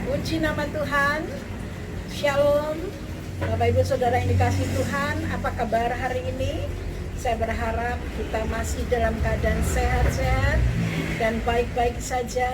Puji nama Tuhan. Shalom. Bapak Ibu Saudara yang dikasihi Tuhan, apa kabar hari ini? Saya berharap kita masih dalam keadaan sehat-sehat dan baik-baik saja,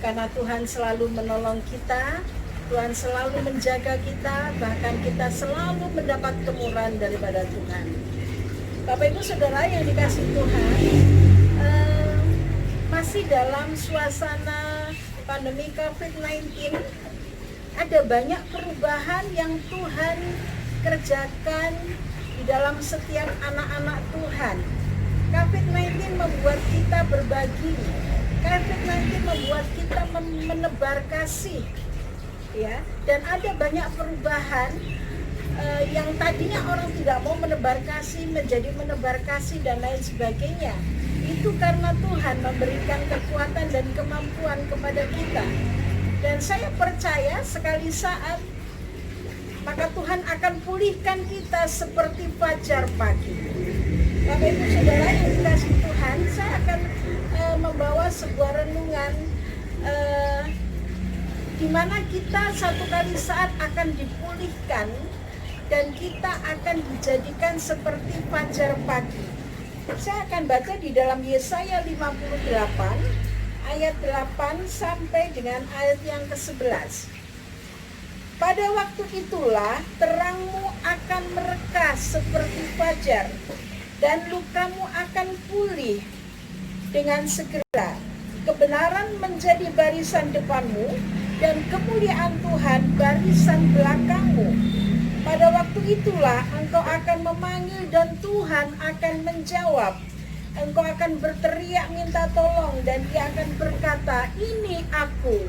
karena Tuhan selalu menolong kita, Tuhan selalu menjaga kita, bahkan kita selalu mendapat kemurahan daripada Tuhan. Bapak Ibu Saudara yang dikasihi Tuhan, masih dalam suasana pandemi COVID-19, ada banyak perubahan yang Tuhan kerjakan di dalam setiap anak-anak Tuhan. COVID-19 membuat kita berbagi. COVID-19 membuat kita menebar kasih, ya. Dan ada banyak perubahan yang tadinya orang tidak mau menebar kasih menjadi menebar kasih dan lain sebagainya. Itu karena Tuhan memberikan kekuatan dan kemampuan kepada kita. Dan saya percaya sekali saat maka Tuhan akan pulihkan kita seperti fajar pagi. Bapak Ibu Saudara yang dikasihi Tuhan, saya akan membawa sebuah renungan di mana kita satu kali saat akan dipulihkan dan kita akan dijadikan seperti fajar pagi. Saya akan baca di dalam Yesaya 58 ayat 8 sampai dengan ayat yang ke-11. Pada waktu itulah terangmu akan mereka seperti fajar dan lukamu akan pulih dengan segera. Kebenaran menjadi barisan depanmu dan kemuliaan Tuhan barisan belakangmu. Pada waktu itulah engkau akan memanggil dan Tuhan akan menjawab. Engkau akan berteriak minta tolong dan Dia akan berkata, ini aku.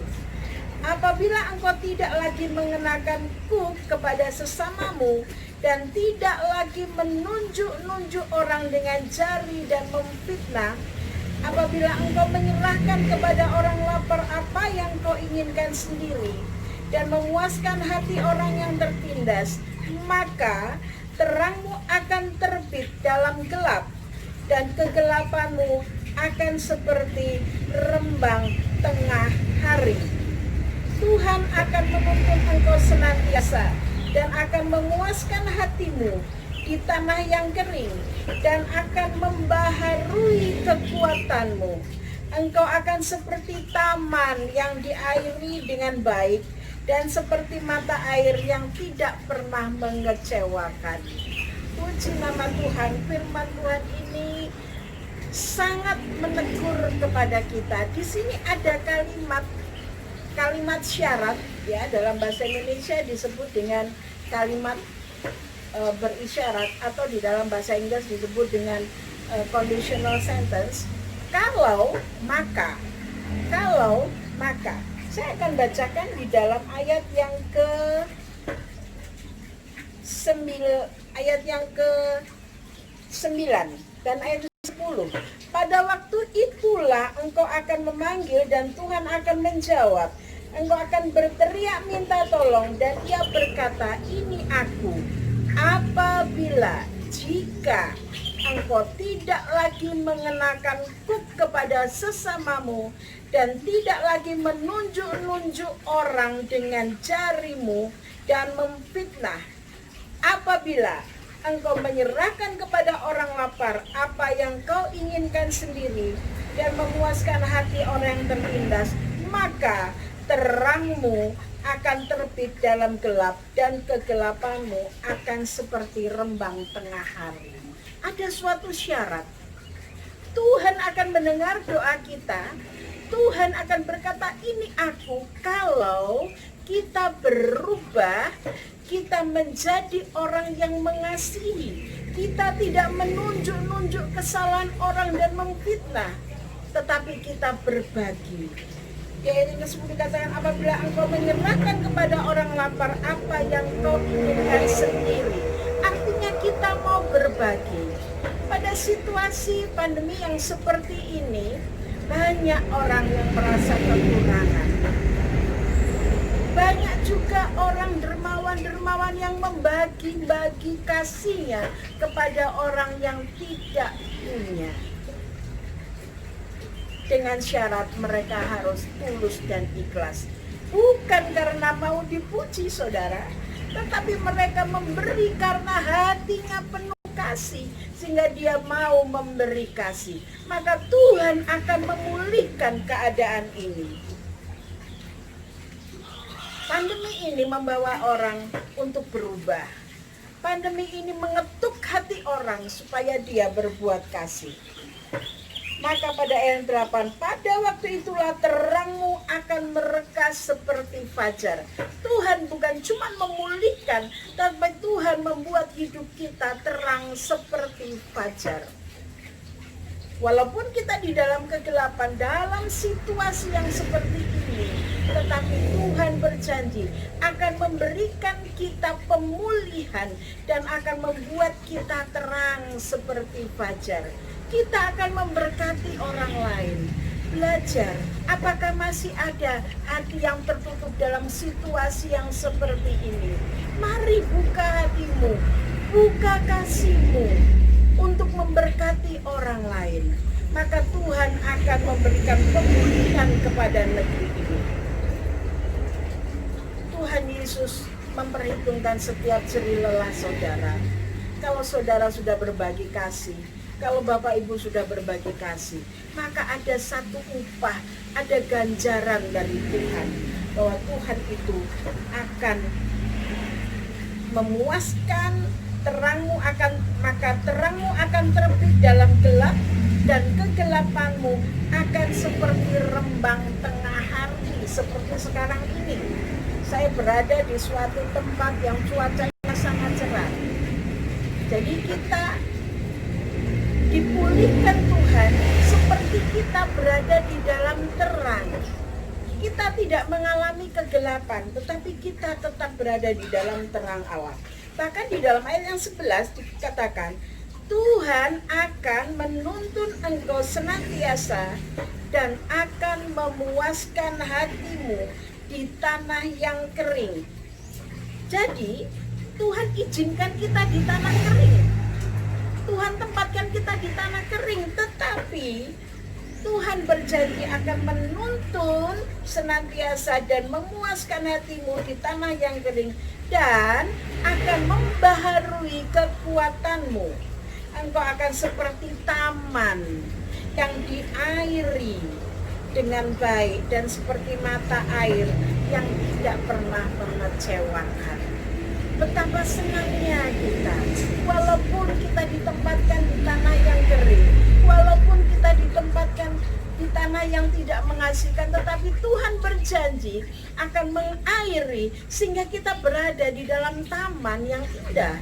Apabila engkau tidak lagi mengenakan kuk kepada sesamamu dan tidak lagi menunjuk-nunjuk orang dengan jari dan memfitnah, apabila engkau menyerahkan kepada orang lapar apa yang kau inginkan sendiri dan memuaskan hati orang yang tertindas, maka terangmu akan terbit dalam gelap dan kegelapanmu akan seperti rembang tengah hari. Tuhan akan menuntun engkau senantiasa dan akan memuaskan hatimu di tanah yang kering dan akan membaharui kekuatanmu. Engkau akan seperti taman yang diairi dengan baik dan seperti mata air yang tidak pernah mengecewakan. Puji nama Tuhan, firman Tuhan ini sangat menegur kepada kita. Di sini ada kalimat syarat, ya, dalam bahasa Indonesia disebut dengan kalimat berisyarat, atau di dalam bahasa Inggris disebut dengan conditional sentence. Kalau maka. Saya akan bacakan di dalam ayat yang ke-9 dan ayat 10. Pada waktu itulah engkau akan memanggil dan Tuhan akan menjawab. Engkau akan berteriak minta tolong dan Ia berkata, ini aku. Apabila jika engkau tidak lagi mengenakan kuk kepada sesamamu dan tidak lagi menunjuk-nunjuk orang dengan jarimu dan memfitnah, apabila engkau menyerahkan kepada orang lapar apa yang kau inginkan sendiri dan memuaskan hati orang yang tertindas, maka terangmu akan terbit dalam gelap dan kegelapanmu akan seperti rembang tengah hari. Ada suatu syarat. Tuhan akan mendengar doa kita. Tuhan akan berkata, ini aku, kalau kita berubah, kita menjadi orang yang mengasihi. Kita tidak menunjuk-nunjuk kesalahan orang dan memfitnah, tetapi kita berbagi. Di ayat yang ke-10 dikatakan, apabila engkau menyerahkan kepada orang lapar apa yang kau inginkan sendiri. Artinya kita mau berbagi. Pada situasi pandemi yang seperti ini, banyak orang yang merasa kekurangan. Banyak juga orang dermawan yang membagi-bagi kasihnya kepada orang yang tidak punya. dengan syarat mereka harus tulus dan ikhlas. bukan karena mau dipuji saudara, tetapi mereka memberi karena hatinya penuh kasih, sehingga dia mau memberi kasih. Maka Tuhan akan memulihkan keadaan ini. Pandemi ini membawa orang untuk berubah. Pandemi ini mengetuk hati orang supaya dia berbuat kasih. Maka pada ayat 8, pada waktu itulah terangmu akan merekas seperti fajar. Tuhan bukan cuma memulihkan, tapi Tuhan membuat hidup kita terang seperti fajar. Walaupun kita di dalam kegelapan, dalam situasi yang seperti ini, tetapi Tuhan berjanji akan memberikan kita pemulihan dan akan membuat kita terang seperti fajar. Kita akan memberkati orang lain. Belajar, apakah masih ada hati yang tertutup dalam situasi yang seperti ini? Mari buka hatimu, buka kasihmu untuk memberkati orang lain. Maka Tuhan akan memberikan pemulihan kepada negeri ini. Tuhan Yesus memperhitungkan setiap jerih lelah saudara. Kalau saudara sudah berbagi kasih, kalau Bapak Ibu sudah berbagi kasih, maka ada satu upah, ada ganjaran dari Tuhan. Bahwa Tuhan itu akan memuaskan, maka terangmu akan terbit dalam gelap, dan kegelapanmu akan seperti rembang tengah hari. Seperti sekarang ini, saya berada di suatu tempat yang cuacanya sangat cerah. Jadi kita dipulihkan Tuhan seperti kita berada di dalam terang. Kita tidak mengalami kegelapan, tetapi kita tetap berada di dalam terang Allah. Bahkan di dalam ayat yang 11 dikatakan, Tuhan akan menuntun engkau senantiasa dan akan memuaskan hatimu di tanah yang kering. Jadi Tuhan izinkan kita di tanah kering. Tuhan tempatkan kita di tanah kering, tetapi Tuhan berjanji akan menuntun senantiasa dan memuaskan hatimu di tanah yang kering, dan akan membaharui kekuatanmu. Engkau akan seperti taman yang diairi dengan baik, dan seperti mata air yang tidak pernah mengecewakan. Betapa senangnya kita, walaupun kita ditempatkan di tanah yang kering, walaupun kita ditempatkan di tanah yang tidak menghasilkan, tetapi Tuhan berjanji akan mengairi sehingga kita berada di dalam taman yang indah.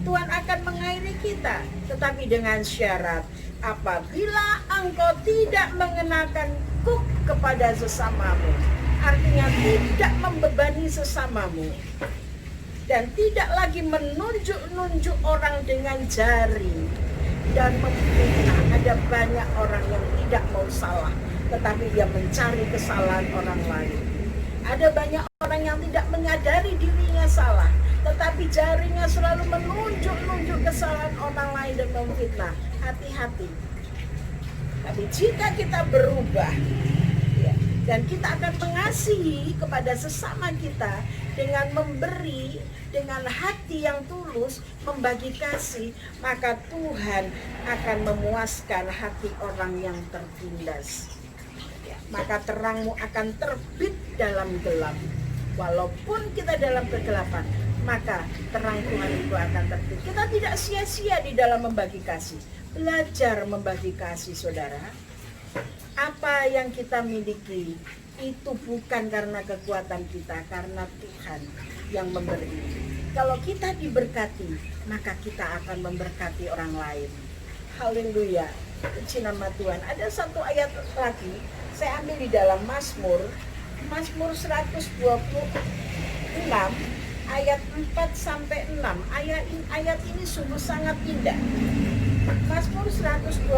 Tuhan akan mengairi kita, tetapi dengan syarat, apabila engkau tidak mengenakan kuk kepada sesamamu, artinya tidak membebani sesamamu, dan tidak lagi menunjuk-nunjuk orang dengan jari dan memfitnah. Ada banyak orang yang tidak mau salah, tetapi dia mencari kesalahan orang lain. Ada banyak orang yang tidak menyadari dirinya salah, tetapi jarinya selalu menunjuk-nunjuk kesalahan orang lain dan memfitnah. Hati-hati. Tapi jika kita berubah, dan kita akan mengasihi kepada sesama kita dengan memberi, dengan hati yang tulus, membagi kasih, maka Tuhan akan memuaskan hati orang yang tertindas. Maka terangmu akan terbit dalam gelap. Walaupun kita dalam kegelapan, maka terang Tuhan itu akan terbit. Kita tidak sia-sia di dalam membagi kasih. Belajar membagi kasih, saudara. Apa yang kita miliki itu bukan karena kekuatan kita, karena Tuhan yang memberi. Kalau kita diberkati, maka kita akan memberkati orang lain. Haleluya, puji nama Tuhan. Ada satu ayat lagi, saya ambil di dalam Mazmur 126 ayat 4-6. Ayat ini sungguh sangat indah. Mazmur 126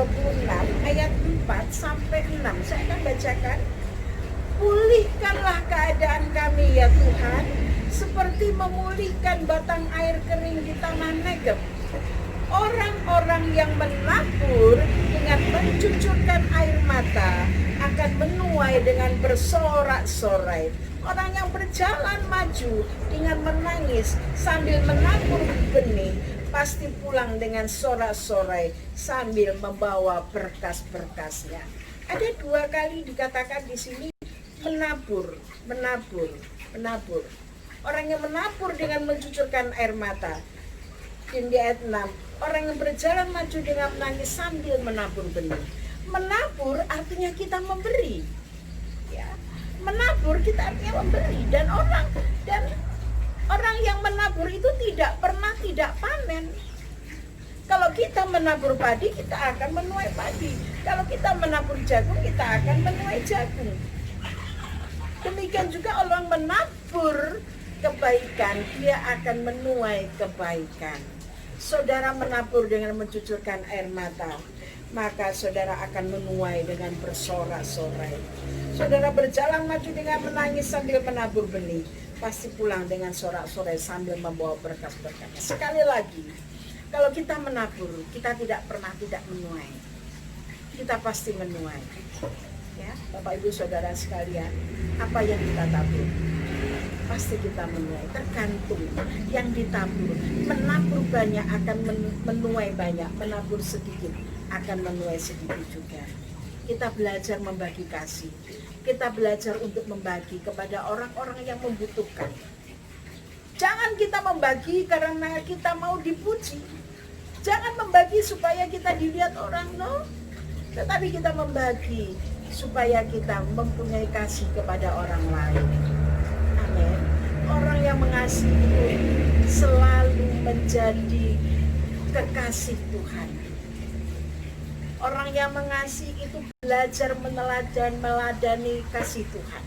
ayat 4-6. Saya akan bacakan. Pulihkanlah keadaan kami ya Tuhan, seperti memulihkan batang air kering di tanah Negeb. Orang-orang yang menabur dengan mencucurkan air mata akan menuai dengan bersorak-sorai. Orang yang berjalan maju dengan menangis sambil menabur benih pasti pulang dengan sorak-sorai sambil membawa berkas-berkasnya. Ada 2 kali dikatakan di sini menabur. Orang yang menabur dengan mencucurkan air mata. Di ayat 6, orang yang berjalan maju dengan menangis sambil menabur benih. Menabur artinya kita memberi. Ya. Menabur kita artinya memberi, dan orang yang menabur itu tidak pernah tidak panen. Kalau kita menabur padi, kita akan menuai padi. Kalau kita menabur jagung, kita akan menuai jagung. Demikian juga orang menabur kebaikan, dia akan menuai kebaikan. Saudara menabur dengan mencucurkan air mata, maka saudara akan menuai dengan bersorak-sorai. Saudara berjalan maju dengan menangis sambil menabur benih, pasti pulang dengan sorak-sorai sambil membawa berkas-berkasnya. Sekali lagi, kalau kita menabur, kita tidak pernah tidak menuai. Kita pasti menuai. Ya, Bapak Ibu Saudara sekalian, apa yang kita tabur pasti kita menuai, tergantung yang ditabur. Menabur banyak akan menuai banyak, menabur sedikit akan menuai sedikit juga. Kita belajar membagi kasih, kita belajar untuk membagi kepada orang-orang yang membutuhkan. Jangan kita membagi karena kita mau dipuji, jangan membagi supaya kita dilihat orang, no, tetapi kita membagi supaya kita mempunyai kasih kepada orang lain. Amin. Orang yang mengasihi itu selalu menjadi kekasih Tuhan. Orang yang mengasihi itu belajar meneladani kasih Tuhan.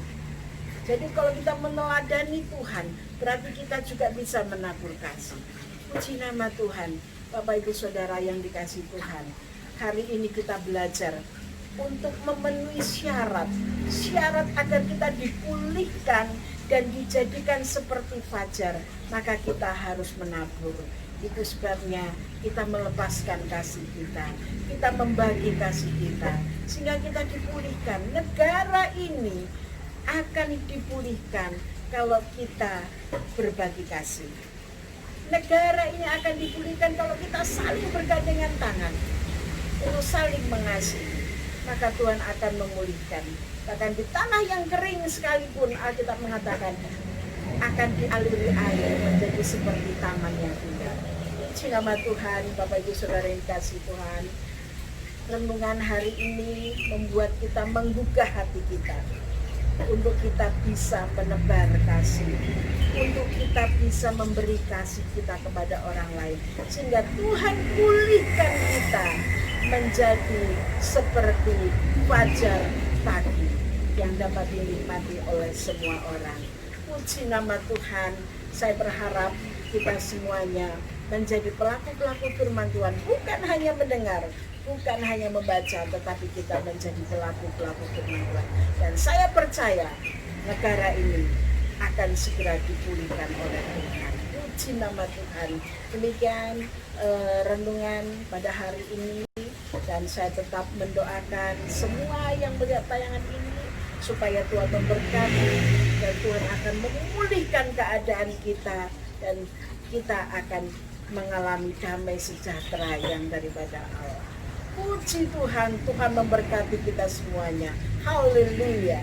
Jadi kalau kita meneladani Tuhan, berarti kita juga bisa menabur kasih. Puji nama Tuhan, Bapak Ibu Saudara yang dikasihi Tuhan. Hari ini kita belajar untuk memenuhi syarat agar kita dipulihkan dan dijadikan seperti fajar, maka kita harus menabur. Itu sebabnya kita melepaskan kasih kita membagi kasih kita, sehingga kita dipulihkan. Negara ini akan dipulihkan kalau kita berbagi kasih. Negara ini akan dipulihkan kalau kita saling bergandengan tangan untuk saling mengasihi, maka Tuhan akan memulihkan. Bahkan di tanah yang kering sekalipun, Alkitab mengatakan akan dialiri air menjadi seperti taman yang indah. Puji nama Tuhan, Bapak Ibu Saudara yang dikasihi Tuhan. Renungan hari ini membuat kita menggugah hati kita untuk kita bisa menebar kasih, untuk kita bisa memberi kasih kita kepada orang lain, sehingga Tuhan pulihkan kita menjadi seperti fajar pagi yang dapat dinikmati oleh semua orang. Puji nama Tuhan, saya berharap kita semuanya menjadi pelaku-pelaku firman Tuhan, bukan hanya mendengar, bukan hanya membaca, tetapi kita menjadi pelaku-pelaku firman Tuhan. Dan saya percaya negara ini akan segera dipulihkan oleh Tuhan. Puji nama Tuhan. Demikian renungan pada hari ini, dan saya tetap mendoakan semua yang melihat tayangan ini supaya Tuhan memberkati dan Tuhan akan memulihkan keadaan kita, dan kita akan mengalami damai sejahtera yang daripada Allah. Puji Tuhan, Tuhan memberkati kita semuanya. Haleluya.